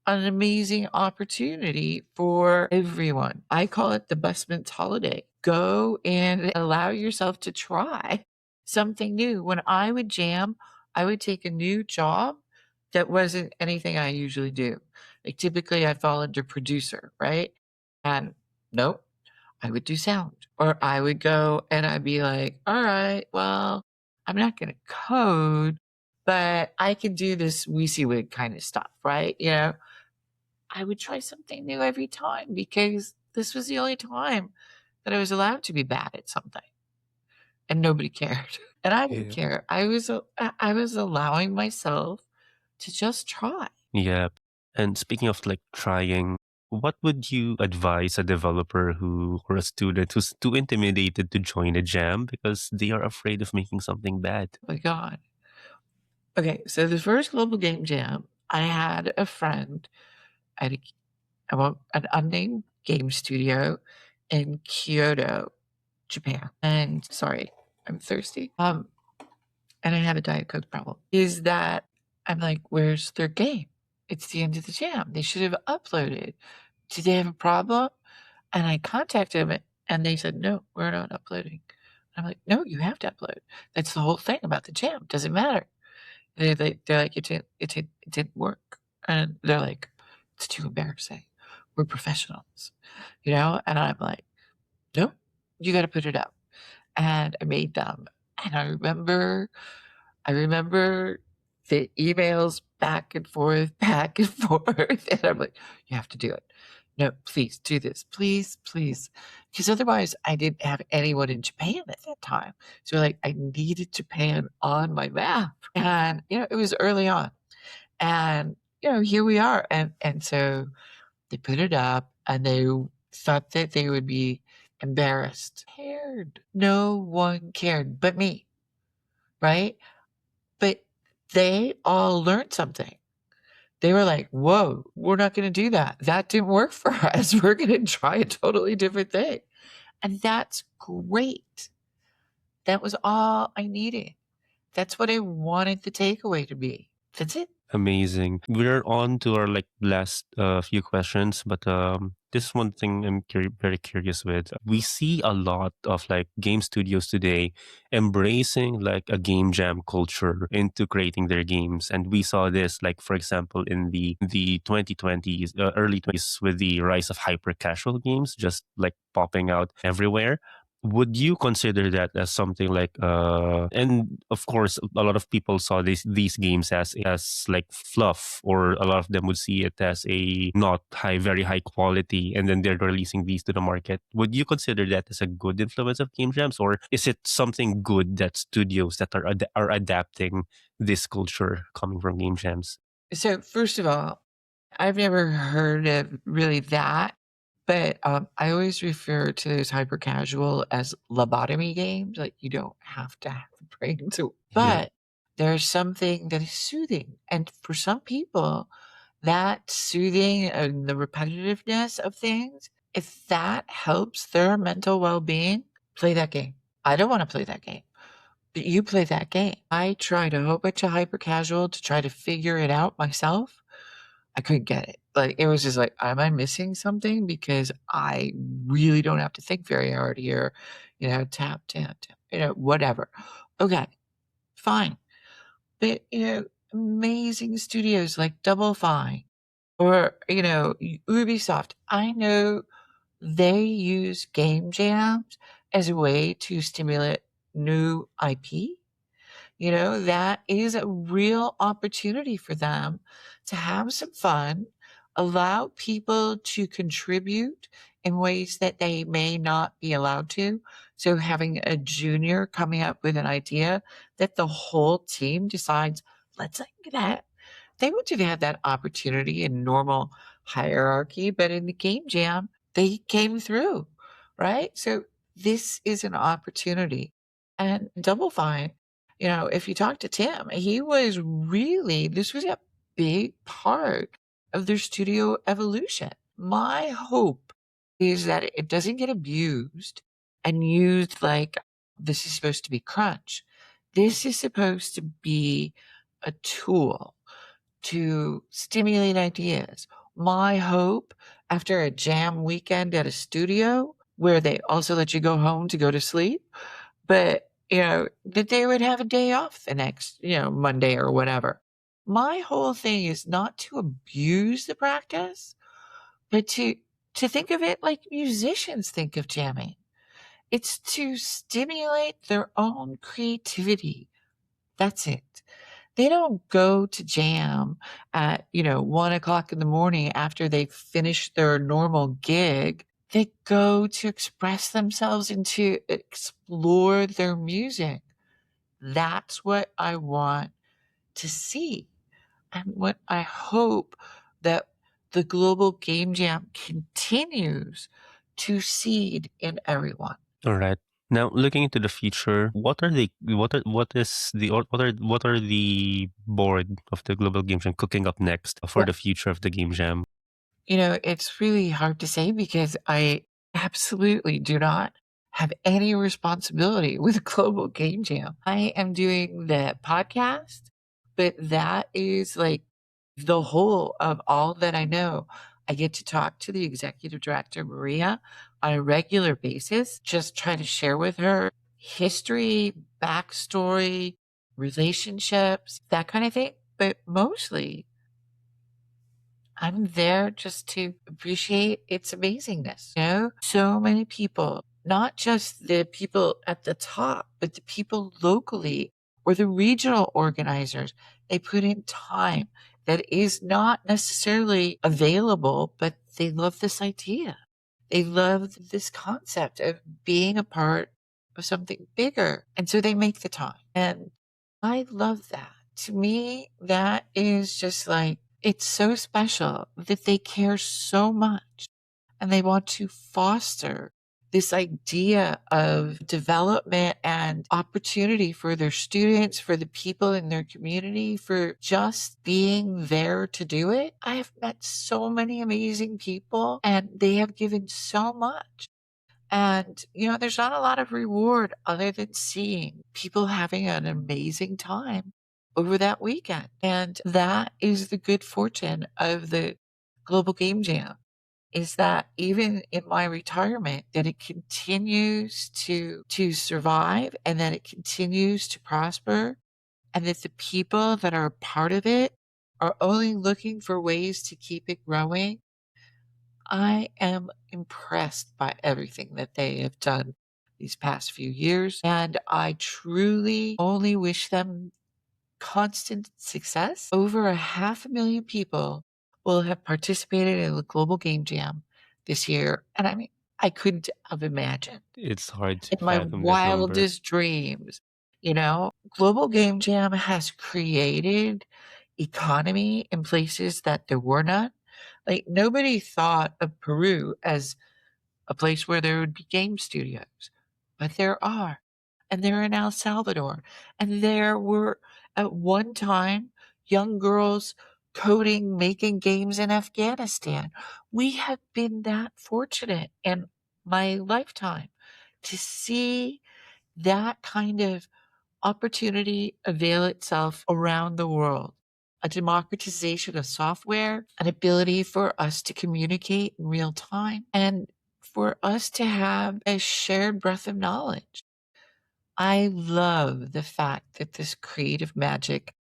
an amazing opportunity for everyone. I call it the busman's holiday. Go and allow yourself to try something new. When I would jam, I would take a new job that wasn't anything I usually do. Like typically I fall under producer, right? And nope, I would do sound. Or I would go and I'd be like, all right, well, I'm not going to code, but I can do this WYSIWYG kind of stuff, right? I would try something new every time because this was the only time that I was allowed to be bad at something and nobody cared. And I didn't Yeah. care. I was allowing myself to just try. Yeah. And speaking of like trying, what would you advise a developer who or a student who's too intimidated to join a jam because they are afraid of making something bad? Oh my God. Okay, so the first global game jam, I had a friend at an unnamed game studio in Kyoto, Japan. And sorry, I'm thirsty. And I have a Diet Coke problem. Is that I'm like, where's their game? It's the end of the jam. They should have uploaded. Do they have a problem? And I contacted them and they said, no, we're not uploading. I'm like, no, you have to upload. That's the whole thing about the jam. Doesn't matter. They're like, it didn't work. And they're like, it's too embarrassing. We're professionals, And I'm like, nope, you got to put it up. And I made them. And I remember the emails back and forth. And I'm like, you have to do it. No, please do this. Please, please. Because otherwise, I didn't have anyone in Japan at that time. So, like, I needed Japan on my map. And, it was early on. And, here we are. And so they put it up and they thought that they would be embarrassed. Cared. No one cared but me, right? But they all learned something. They were like, whoa, we're not going to do that. That didn't work for us. We're going to try a totally different thing. And that's great. That was all I needed. That's what I wanted the takeaway to be. That's it. Amazing. We're on to our like last few questions, but this is one thing I'm very curious with. We see a lot of like game studios today embracing like a game jam culture into creating their games, and we saw this like for example in the 2020s, early 20s with the rise of hyper casual games just like popping out everywhere. Would you consider that as something like and of course a lot of people saw these games as like fluff, or a lot of them would see it as a not very high quality, and then they're releasing these to the market. Would you consider that as a good influence of game jams, or is it something good that studios that are adapting this culture coming from game jams? So, first of all, I've never heard of really that, but I always refer to those hyper casual as lobotomy games. Like you don't have to have a brain to, Yeah. but there's something that is soothing. And for some people, that soothing and the repetitiveness of things, if that helps their mental well being, play that game. I don't want to play that game. But you play that game. I tried a whole bunch of hyper casual to try to figure it out myself. I couldn't get it. Like, it was just like, am I missing something? Because I really don't have to think very hard here. Tap, tap, tap, whatever. Okay, fine. But, amazing studios like Double Fine or, Ubisoft, I know they use game jams as a way to stimulate new IP. That is a real opportunity for them to have some fun, allow people to contribute in ways that they may not be allowed to. So having a junior coming up with an idea that the whole team decides, let's like that. They wouldn't have had that opportunity in normal hierarchy, but in the game jam, they came through, right? So this is an opportunity. And Double Fine, if you talk to Tim, this was a big part of their studio evolution. My hope is that it doesn't get abused and used like this is supposed to be crunch. This is supposed to be a tool to stimulate ideas. My hope after a jam weekend at a studio where they also let you go home to go to sleep, but that they would have a day off the next, Monday or whatever. My whole thing is not to abuse the practice, but to think of it like musicians think of jamming. It's to stimulate their own creativity. That's it. They don't go to jam at, 1 o'clock in the morning after they've finished their normal gig. They go to express themselves and to explore their music. That's what I want to see. And what I hope that the global game jam continues to seed in everyone. All right. Now, looking into the future, what are the board of the Global Game Jam cooking up next for Well, the future of the Game Jam? it's really hard to say because I absolutely do not have any responsibility with Global Game Jam. I am doing the podcast, but that is like the whole of all that I know. I get to talk to the executive director, Maria, on a regular basis, just try to share with her history, backstory, relationships, that kind of thing. But mostly, I'm there just to appreciate its amazingness. So many people, not just the people at the top, but the people locally or the regional organizers, they put in time that is not necessarily available, but they love this idea. They love this concept of being a part of something bigger. And so they make the time. And I love that. To me, that is just like, it's so special that they care so much and they want to foster this idea of development and opportunity for their students, for the people in their community, for just being there to do it. I have met so many amazing people and they have given so much. And, there's not a lot of reward other than seeing people having an amazing time over that weekend. And that is the good fortune of the Global Game Jam is that even in my retirement, that it continues to survive and that it continues to prosper and that the people that are a part of it are only looking for ways to keep it growing. I am impressed by everything that they have done these past few years, and I truly only wish them constant success. Over 500,000 people will have participated in the Global Game Jam this year, and I mean, I couldn't have imagined It's hard to in my fathom that number. wildest dreams. Global Game Jam has created economy in places that there were none. Like nobody thought of Peru as a place where there would be game studios, but there are. And they're in El Salvador. And there were at one time young girls coding, making games in Afghanistan. We have been that fortunate in my lifetime to see that kind of opportunity avail itself around the world. A democratization of software, an ability for us to communicate in real time, and for us to have a shared breadth of knowledge. I love the fact that this creative magic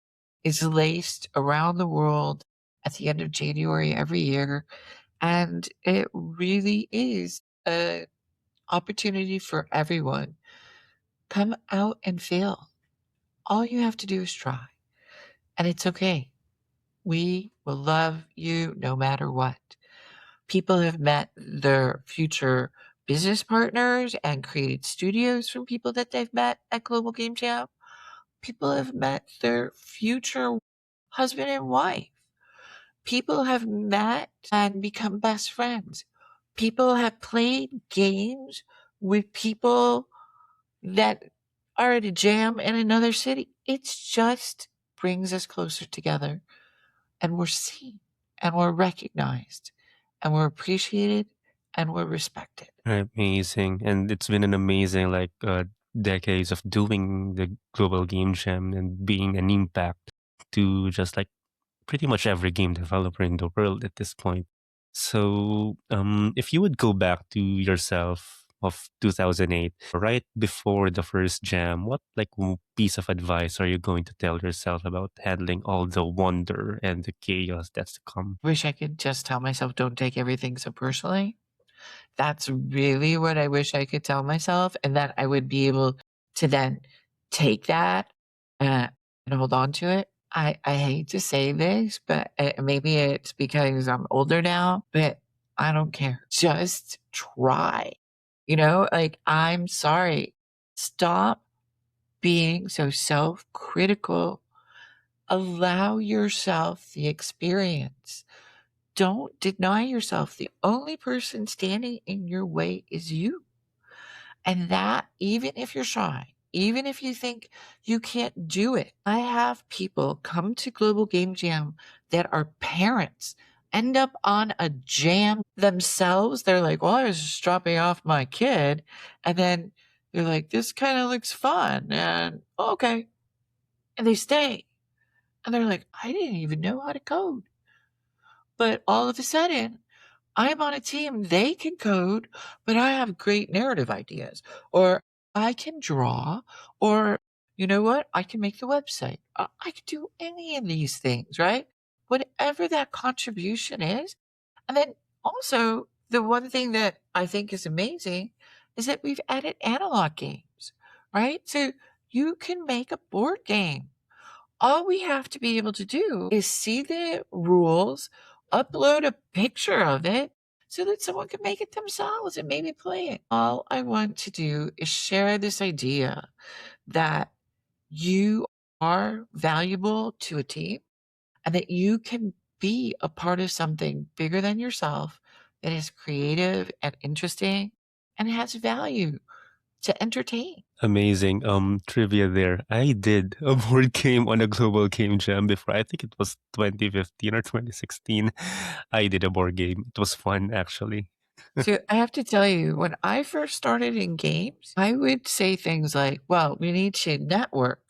is laced around the world at the end of January every year. And it really is an opportunity for everyone. Come out and fail. All you have to do is try, and it's okay. We will love you no matter what. People have met their future business partners and created studios from people that they've met at Global Game Jam. People have met their future husband and wife. People have met and become best friends. People have played games with people that are at a jam in another city. It's just brings us closer together and we're seen and we're recognized and we're appreciated and we're respected. Amazing. And it's been an amazing decades of doing the Global Game Jam and being an impact to just like pretty much every game developer in the world at this point. So, if you would go back to yourself of 2008, right before the first jam, what like piece of advice are you going to tell yourself about handling all the wonder and the chaos that's to come? Wish I could just tell myself, don't take everything so personally. That's really what I wish I could tell myself, and that I would be able to then take that, uh, and hold on to it. I hate to say this, but, maybe it's because I'm older now, but I don't care. Just try, like, I'm sorry. Stop being so self-critical. Allow yourself the experience. Don't deny yourself. The only person standing in your way is you. And that, even if you're shy, even if you think you can't do it, I have people come to Global Game Jam that are parents, end up on a jam themselves. They're like, well, I was just dropping off my kid. And then they're like, this kind of looks fun. And okay. And they stay. And they're like, I didn't even know how to code. But all of a sudden, I'm on a team, they can code, but I have great narrative ideas, or I can draw, or you know what? I can make the website. I can do any of these things, right? Whatever that contribution is. And then also, the one thing that I think is amazing is that we've added analog games, right? So you can make a board game. All we have to be able to do is see the rules, upload a picture of it so that someone can make it themselves and maybe play it. All I want to do is share this idea that you are valuable to a team and that you can be a part of something bigger than yourself that is creative and interesting and has value to entertain. Amazing trivia there. I did a board game on a global game jam before. I think it was 2015 or 2016. I did a board game. It was fun actually. So I have to tell you, when I first started in games, I would say things like, well, we need to network,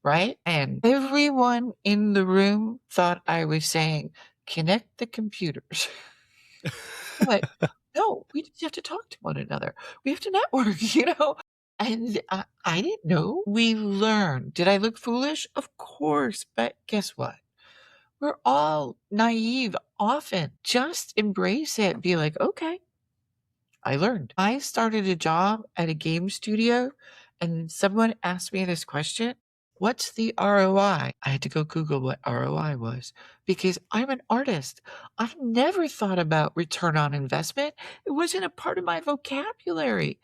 right? And everyone in the room thought I was saying, connect the computers. I'm like, no, we just have to talk to one another. We have to network, And I didn't know. We learned. Did I look foolish? Of course. But guess what? We're all naive often. Just embrace it. Be like, okay, I learned. I started a job at a game studio and someone asked me this question. What's the ROI? I had to go Google what ROI was because I'm an artist. I've never thought about return on investment. It wasn't a part of my vocabulary.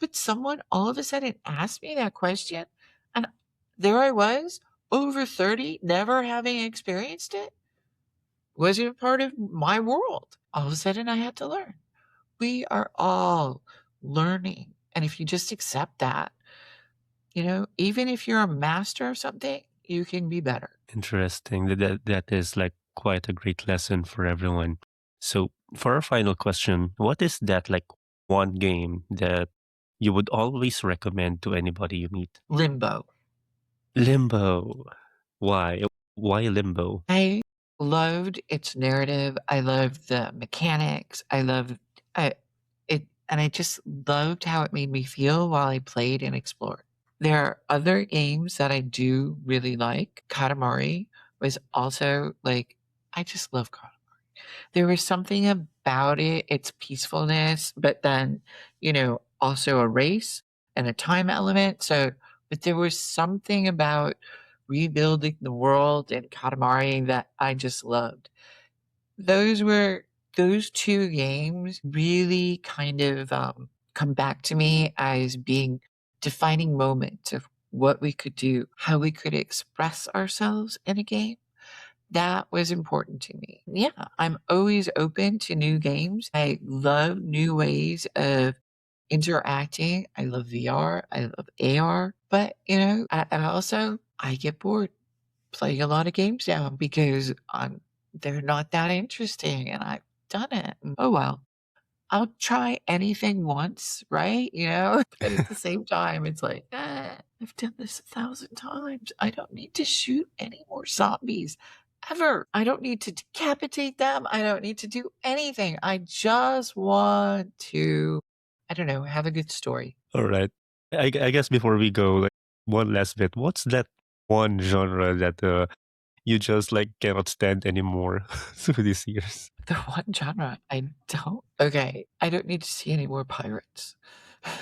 But someone all of a sudden asked me that question, and there I was, over 30, never having experienced it. Wasn't a part of my world. All of a sudden, I had to learn. We are all learning. And if you just accept that, even if you're a master of something, you can be better. Interesting. That is like quite a great lesson for everyone. So, for our final question, what is that like one game that you would always recommend to anybody you meet? Limbo. Limbo. Why? Why Limbo? I loved its narrative. I loved the mechanics. I loved it. And I just loved how it made me feel while I played and explored. There are other games that I do really like. Katamari was also like, I just love Katamari. There was something about it, its peacefulness, but then, also a race and a time element. So, but there was something about rebuilding the world in Katamari that I just loved. Those were those two games really kind of come back to me as being defining moments of what we could do, how we could express ourselves in a game. That was important to me. Yeah, I'm always open to new games. I love new ways of interacting. I love VR. I love AR. But, and also I get bored playing a lot of games now because they're not that interesting and I've done it. And, oh well. I'll try anything once, right? But at the same time, it's like, I've done this 1,000 times. I don't need to shoot any more zombies ever. I don't need to decapitate them. I don't need to do anything. I just want to, I don't know, have a good story. All right. I guess before we go, like one last bit. What's that one genre that you just like cannot stand anymore through these years? The one genre I don't. Okay, I don't need to see any more pirates.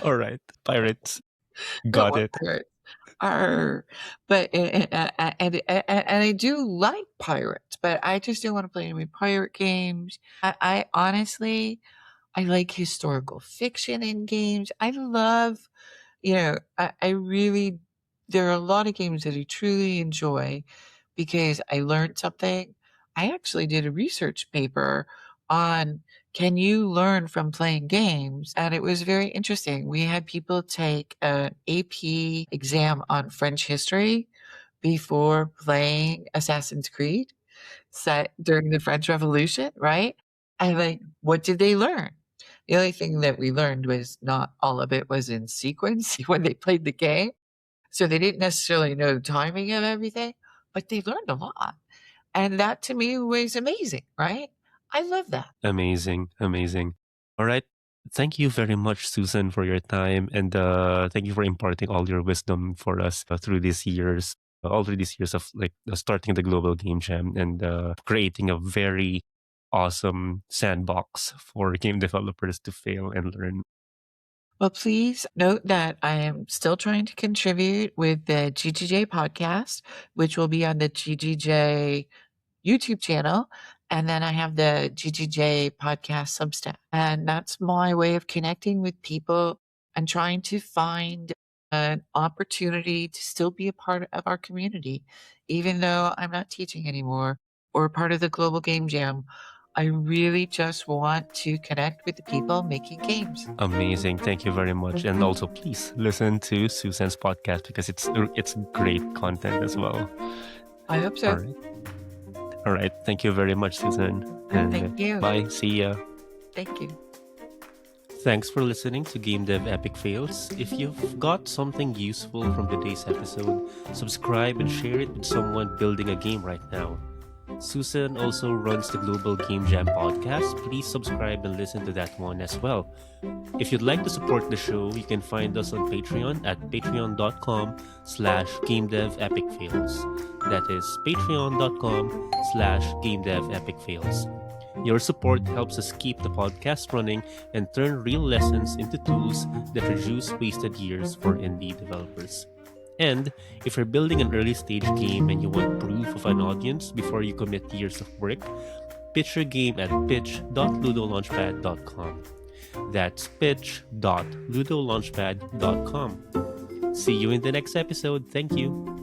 All right, pirates. I don't Got want it. pirates. Arr. But and I do like pirates, but I just don't want to play any pirate games. I honestly I like historical fiction in games. I love, I really, there are a lot of games that I truly enjoy because I learned something. I actually did a research paper on can you learn from playing games? And it was very interesting. We had people take an AP exam on French history before playing Assassin's Creed set during the French Revolution, right? And like, what did they learn? The only thing that we learned was not all of it was in sequence when they played the game. So they didn't necessarily know the timing of everything, but they learned a lot. And that to me was amazing, right? I love that. Amazing, amazing. All right. Thank you very much, Susan, for your time, and thank you for imparting all your wisdom for us through these years, all through these years of like starting the Global Game Jam and creating a very awesome sandbox for game developers to fail and learn. Well, please note that I am still trying to contribute with the GGJ podcast, which will be on the GGJ YouTube channel. And then I have the GGJ podcast Substack. And that's my way of connecting with people and trying to find an opportunity to still be a part of our community. Even though I'm not teaching anymore or part of the Global Game Jam, I really just want to connect with the people making games. Amazing. Thank you very much. And also, please listen to Susan's podcast because it's great content as well. I hope so. All right. All right. Thank you very much, Susan. And Thank you. bye. See ya. Thank you. Thanks for listening to Game Dev Epic Fails. If you've got something useful from today's episode, subscribe and share it with someone building a game right now. Susan also runs the Global Game Jam podcast. Please subscribe and listen to that one as well. If you'd like to support the show, you can find us on Patreon at patreon.com/GameDevEpicFails. That is patreon.com/GameDevEpicFails. Your support helps us keep the podcast running and turn real lessons into tools that reduce wasted years for indie developers. And if you're building an early stage game and you want proof of an audience before you commit years of work, pitch your game at pitch.ludolaunchpad.com. That's pitch.ludolaunchpad.com. See you in the next episode. Thank you.